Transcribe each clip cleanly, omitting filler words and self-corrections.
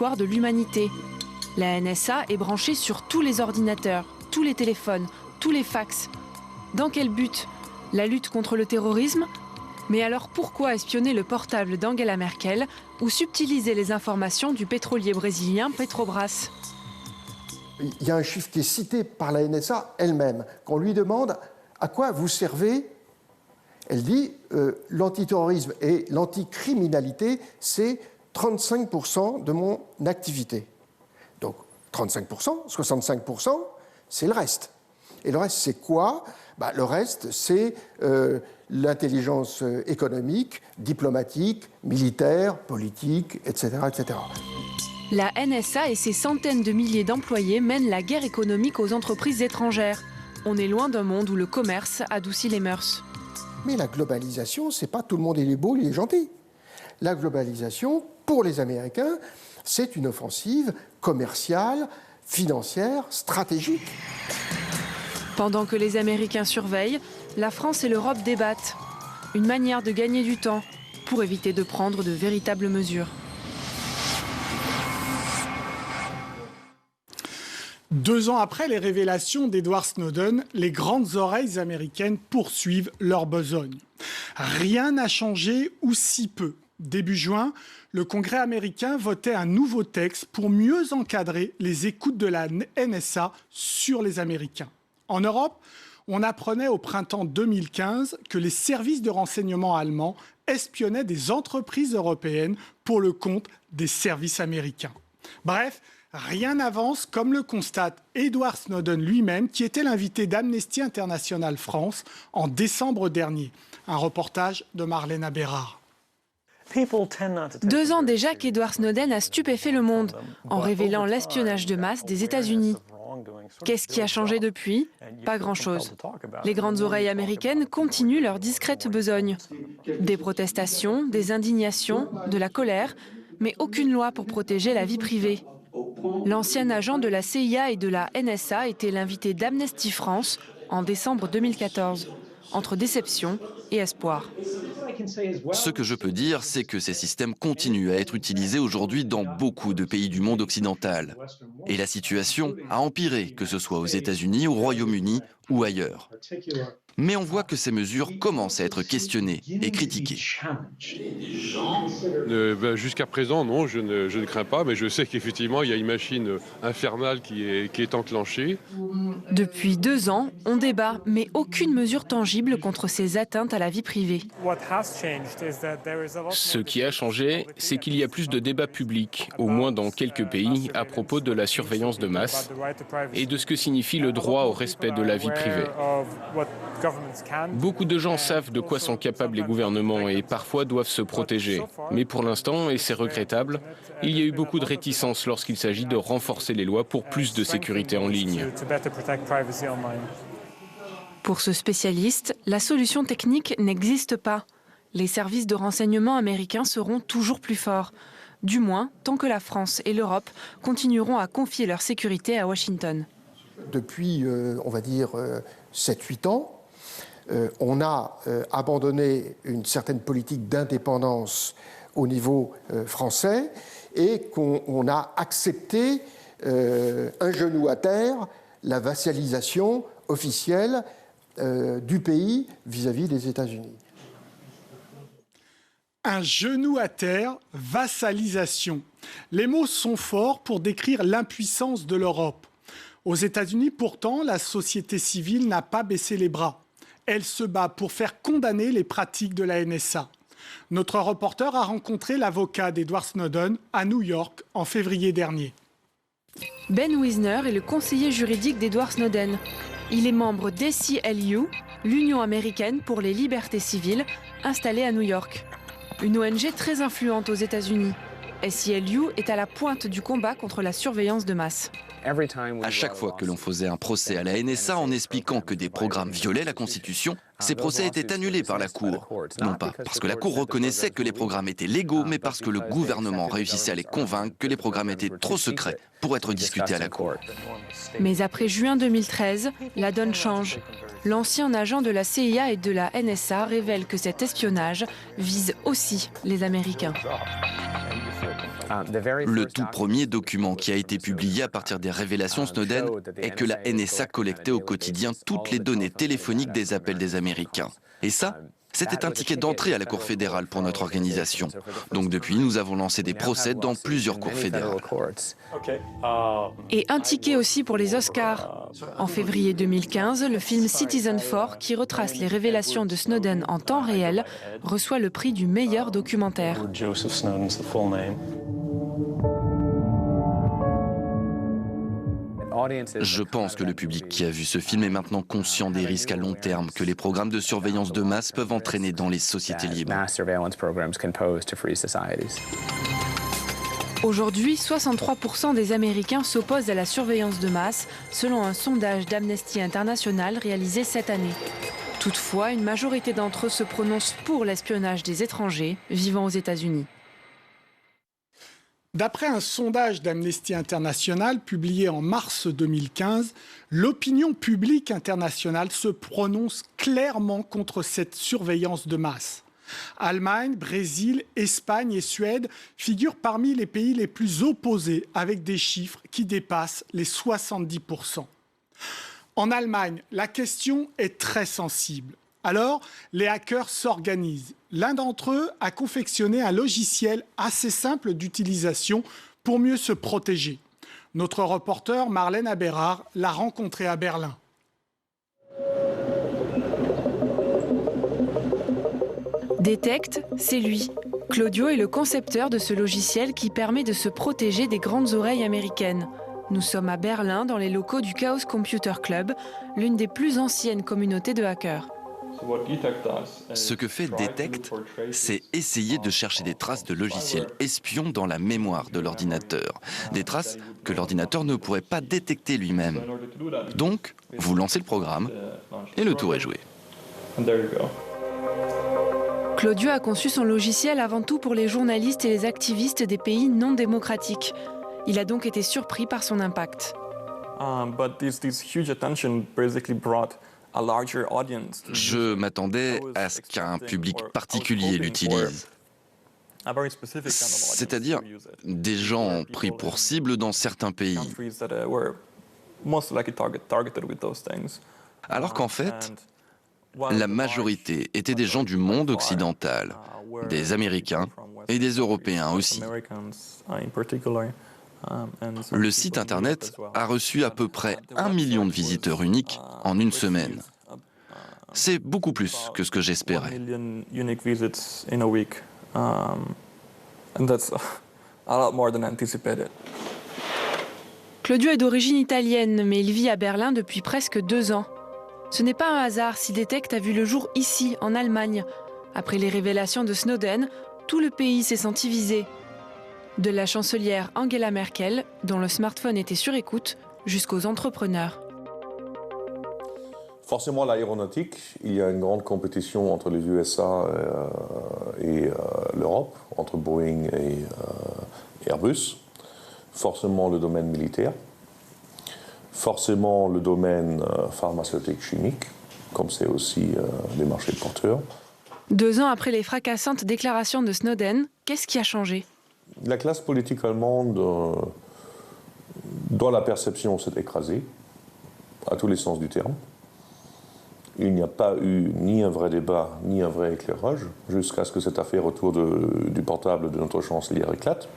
l'espoir de l'humanité. La NSA est branchée sur tous les ordinateurs, tous les téléphones, tous les fax. Dans quel but? La lutte contre le terrorisme? Mais alors pourquoi espionner le portable d'Angela Merkel ou subtiliser les informations du pétrolier brésilien Petrobras? Il y a un chiffre qui est cité par la NSA elle-même. Quand on lui demande à quoi vous servez, elle dit l'antiterrorisme et l'anticriminalité, c'est 35% de mon activité. Donc 35%, 65%, c'est le reste. Et le reste, c'est quoi? Le reste, c'est l'intelligence économique, diplomatique, militaire, politique, etc., etc. La NSA et ses centaines de milliers d'employés mènent la guerre économique aux entreprises étrangères. On est loin d'un monde où le commerce adoucit les mœurs. Mais la globalisation, c'est pas tout le monde il est beau, il est gentil. La globalisation, pour les Américains, c'est une offensive commerciale, financière, stratégique. Pendant que les Américains surveillent, la France et l'Europe débattent. Une manière de gagner du temps pour éviter de prendre de véritables mesures. 2 ans après les révélations d'Edward Snowden, les grandes oreilles américaines poursuivent leur besogne. Rien n'a changé ou si peu. Début juin, le Congrès américain votait un nouveau texte pour mieux encadrer les écoutes de la NSA sur les Américains. En Europe, on apprenait au printemps 2015 que les services de renseignement allemands espionnaient des entreprises européennes pour le compte des services américains. Bref, rien n'avance, comme le constate Edward Snowden lui-même, qui était l'invité d'Amnesty International France en décembre dernier. Un reportage de Marlène Bérard. 2 ans déjà qu'Edward Snowden a stupéfait le monde en révélant l'espionnage de masse des États-Unis. Qu'est-ce qui a changé depuis? Pas grand-chose. Les grandes oreilles américaines continuent leur discrète besogne. Des protestations, des indignations, de la colère, mais aucune loi pour protéger la vie privée. L'ancien agent de la CIA et de la NSA était l'invité d'Amnesty France en décembre 2014, entre déception et espoir. Ce que je peux dire, c'est que ces systèmes continuent à être utilisés aujourd'hui dans beaucoup de pays du monde occidental. Et la situation a empiré, que ce soit aux États-Unis, au Royaume-Uni ou ailleurs. Mais on voit que ces mesures commencent à être questionnées et critiquées. Jusqu'à présent, non, je ne crains pas, mais je sais qu'effectivement, il y a une machine infernale qui est enclenchée. Depuis 2 ans, on débat, mais aucune mesure tangible contre ces atteintes à la vie privée. Ce qui a changé, c'est qu'il y a plus de débats publics, au moins dans quelques pays, à propos de la surveillance de masse et de ce que signifie le droit au respect de la vie privée. Beaucoup de gens savent de quoi sont capables les gouvernements et parfois doivent se protéger. Mais pour l'instant, et c'est regrettable, il y a eu beaucoup de réticences lorsqu'il s'agit de renforcer les lois pour plus de sécurité en ligne. Pour ce spécialiste, la solution technique n'existe pas. Les services de renseignement américains seront toujours plus forts. Du moins, tant que la France et l'Europe continueront à confier leur sécurité à Washington. Depuis, on va dire, 7-8 ans, on a abandonné une certaine politique d'indépendance au niveau français et qu'on a accepté un genou à terre, la vassalisation officielle du pays vis-à-vis des États-Unis. Un genou à terre, vassalisation. Les mots sont forts pour décrire l'impuissance de l'Europe. Aux États-Unis, pourtant, la société civile n'a pas baissé les bras. Elle se bat pour faire condamner les pratiques de la NSA. Notre reporter a rencontré l'avocat d'Edward Snowden à New York en février dernier. Ben Wisner est le conseiller juridique d'Edward Snowden. Il est membre d'ACLU, l'Union américaine pour les libertés civiles, installée à New York. Une ONG très influente aux États-Unis. ACLU est à la pointe du combat contre la surveillance de masse. À chaque fois que l'on faisait un procès à la NSA en expliquant que des programmes violaient la Constitution, ces procès étaient annulés par la Cour. Non pas parce que la Cour reconnaissait que les programmes étaient légaux, mais parce que le gouvernement réussissait à les convaincre que les programmes étaient trop secrets pour être discutés à la Cour. Mais après juin 2013, la donne change. L'ancien agent de la CIA et de la NSA révèle que cet espionnage vise aussi les Américains. Le tout premier document qui a été publié à partir des révélations Snowden est que la NSA collectait au quotidien toutes les données téléphoniques des appels des Américains. Et ça, c'était un ticket d'entrée à la Cour fédérale pour notre organisation. Donc depuis, nous avons lancé des procès dans plusieurs cours fédérales. Et un ticket aussi pour les Oscars. En février 2015, le film Citizen4, qui retrace les révélations de Snowden en temps réel, reçoit le prix du meilleur documentaire. Je pense que le public qui a vu ce film est maintenant conscient des risques à long terme que les programmes de surveillance de masse peuvent entraîner dans les sociétés libres. Aujourd'hui, 63% des Américains s'opposent à la surveillance de masse, selon un sondage d'Amnesty International réalisé cette année. Toutefois, une majorité d'entre eux se prononce pour l'espionnage des étrangers vivant aux États-Unis. D'après un sondage d'Amnesty International publié en mars 2015, l'opinion publique internationale se prononce clairement contre cette surveillance de masse. Allemagne, Brésil, Espagne et Suède figurent parmi les pays les plus opposés, avec des chiffres qui dépassent les 70%. En Allemagne, la question est très sensible. Alors, les hackers s'organisent. L'un d'entre eux a confectionné un logiciel assez simple d'utilisation pour mieux se protéger. Notre reporter Marlène Aberard l'a rencontré à Berlin. Detect, c'est lui. Claudio est le concepteur de ce logiciel qui permet de se protéger des grandes oreilles américaines. Nous sommes à Berlin, dans les locaux du Chaos Computer Club, l'une des plus anciennes communautés de hackers. Ce que fait Detect, c'est essayer de chercher des traces de logiciels espions dans la mémoire de l'ordinateur. Des traces que l'ordinateur ne pourrait pas détecter lui-même. Donc, vous lancez le programme et le tour est joué. Claudio a conçu son logiciel avant tout pour les journalistes et les activistes des pays non démocratiques. Il a donc été surpris par son impact. Je m'attendais à ce qu'un public particulier l'utilise. C'est-à-dire des gens pris pour cible dans certains pays. Alors qu'en fait, la majorité étaient des gens du monde occidental, des Américains et des Européens aussi. Le site internet a reçu à peu près 1 million de visiteurs uniques en une semaine. C'est beaucoup plus que ce que j'espérais. Claudio est d'origine italienne, mais il vit à Berlin depuis presque 2 ans. Ce n'est pas un hasard si Detect a vu le jour ici, en Allemagne. Après les révélations de Snowden, tout le pays s'est senti visé. De la chancelière Angela Merkel, dont le smartphone était sur écoute, jusqu'aux entrepreneurs. Forcément, l'aéronautique, il y a une grande compétition entre les USA et l'Europe, entre Boeing et Airbus. Forcément, le domaine militaire. Forcément, le domaine pharmaceutique chimique, comme c'est aussi les marchés porteurs. 2 ans après les fracassantes déclarations de Snowden, qu'est-ce qui a changé ? La classe politique allemande, dans la perception, s'est écrasée, à tous les sens du terme. Il n'y a pas eu ni un vrai débat, ni un vrai éclairage, jusqu'à ce que cette affaire autour du portable de notre chancelière éclate,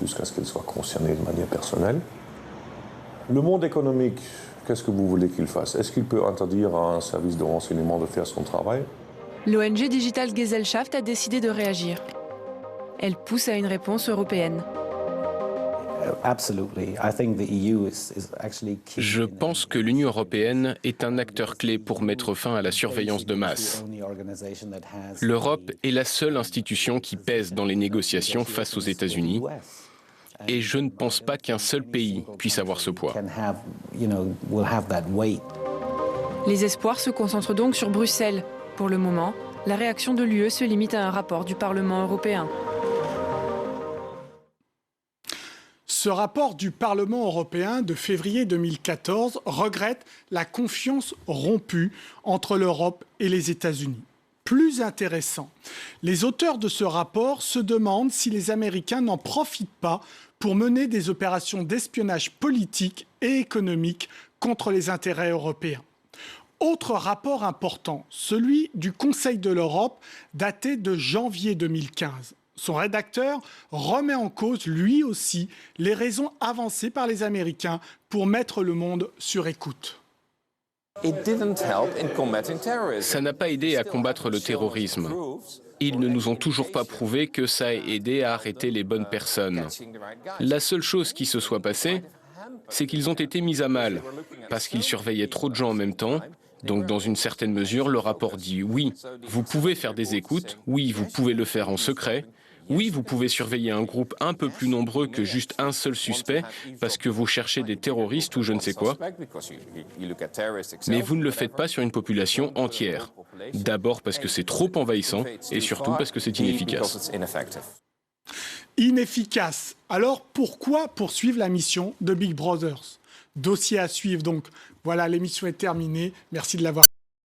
jusqu'à ce qu'elle soit concernée de manière personnelle. Le monde économique, qu'est-ce que vous voulez qu'il fasse? Est-ce qu'il peut interdire à un service de renseignement de faire son travail? L'ONG Digital Gesellschaft a décidé de réagir. Elle pousse à une réponse européenne. Je pense que l'Union européenne est un acteur clé pour mettre fin à la surveillance de masse. L'Europe est la seule institution qui pèse dans les négociations face aux États-Unis. Et je ne pense pas qu'un seul pays puisse avoir ce poids. Les espoirs se concentrent donc sur Bruxelles. Pour le moment, la réaction de l'UE se limite à un rapport du Parlement européen. Ce rapport du Parlement européen de février 2014 regrette la confiance rompue entre l'Europe et les États-Unis. Plus intéressant, les auteurs de ce rapport se demandent si les Américains n'en profitent pas pour mener des opérations d'espionnage politique et économique contre les intérêts européens. Autre rapport important, celui du Conseil de l'Europe, daté de janvier 2015. Son rédacteur remet en cause, lui aussi, les raisons avancées par les Américains pour mettre le monde sur écoute. Ça n'a pas aidé à combattre le terrorisme. Ils ne nous ont toujours pas prouvé que ça a aidé à arrêter les bonnes personnes. La seule chose qui se soit passée, c'est qu'ils ont été mis à mal, parce qu'ils surveillaient trop de gens en même temps. Donc, dans une certaine mesure, le rapport dit oui, vous pouvez faire des écoutes, oui, vous pouvez le faire en secret, oui, vous pouvez surveiller un groupe un peu plus nombreux que juste un seul suspect, parce que vous cherchez des terroristes ou je ne sais quoi. Mais vous ne le faites pas sur une population entière. D'abord parce que c'est trop envahissant, et surtout parce que c'est inefficace. Inefficace. Alors pourquoi poursuivre la mission de Big Brothers? Dossier à suivre donc. Voilà, l'émission est terminée. Merci de l'avoir